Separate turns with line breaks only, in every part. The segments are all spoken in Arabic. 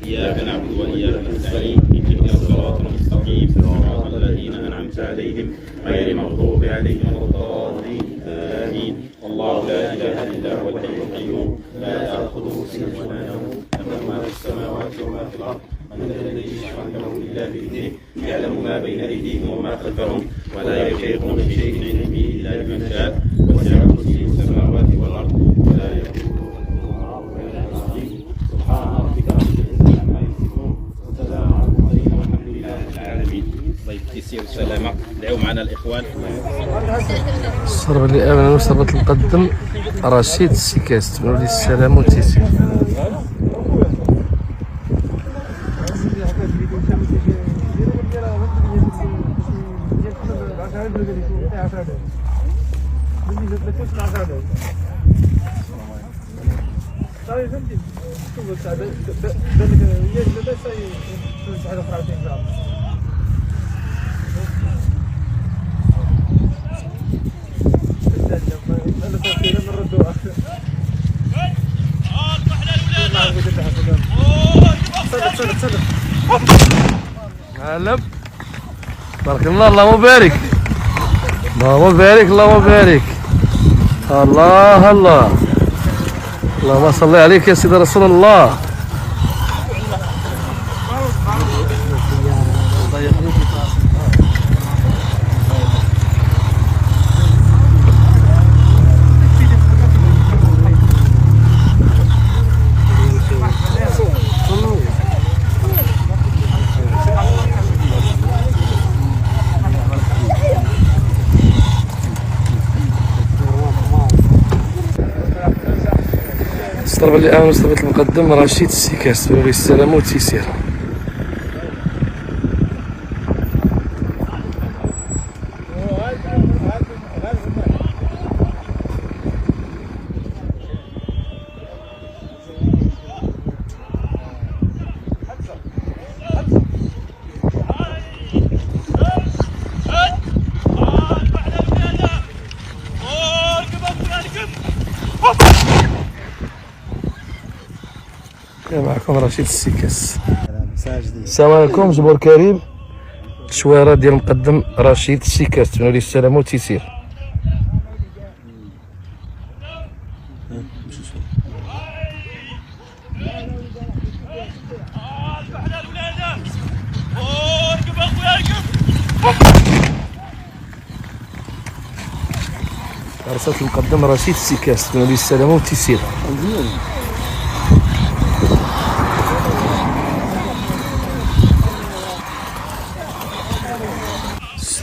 إياك نعبد وإياك نستعين اهدنا الصراط المستقيم صراط الذين أنعمت عليهم غير المغضوب عليهم ولا الضالين آمين. الله لا إله إلا هو الحي القيوم لا تأخذه سنة ولا نوم له ما في السماوات وما في الأرض من ذا الذي يشفع عنده إلا بإذنه يعلم ما بين أيديهم وما خلفهم ولا يحيطون بشيء من علمه إلا بما شاء وسع كرسيه السماوات والأرض ولا يؤوده سبحان ربك رب العزة عما يصفون وسلام على المرسلين والحمد لله رب العالمين. طيب تيسير والسلامة. دعوا معنا الإخوان.
الصربة اللي آمن وصربة المقدم رشيد السيكاس تمنوا لي السلام والتيسير. معلم بارك الله. اللهم بارك اللهم بارك اللهم بارك. الله الله اللهم صل عليك يا سيدي رسول الله. الضربة اللي آمن وصربة المقدم رشيد السيكاس تمنوا لي السلامة والتيسير. معكم رشيد السيكاس. السلام عليكم جمهور كريم. الشويره ديال المقدم رشيد السيكاس تمنوا لي السلامه والتيسير. رصاص المقدم رشيد السيكاس تمنوا لي السلامه والتيسير.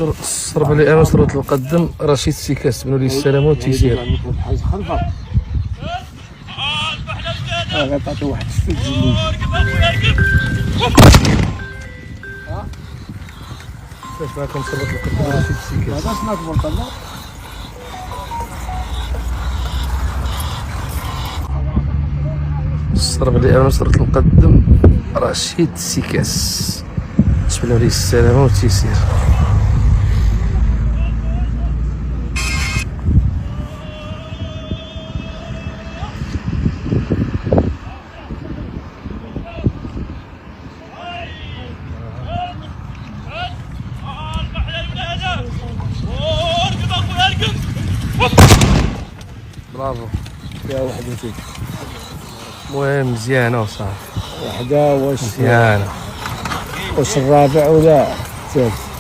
الصربة اللي آمن وصربة المقدم رشيد السيكاس تمنوا لي السلامة والتيسير.
غتعطي واحد السجن.
كيفاش معكم صربة المقدم رشيد السيكاس. الصربة اللي آمن وصربة المقدم رشيد السيكاس تمنوا لي السلامة والتيسير. برافو
فيها وحدة فيك.
المهم مزيانة وصافي.
وحدة واش
مزيانة.
واش الرابع ولا الثالث؟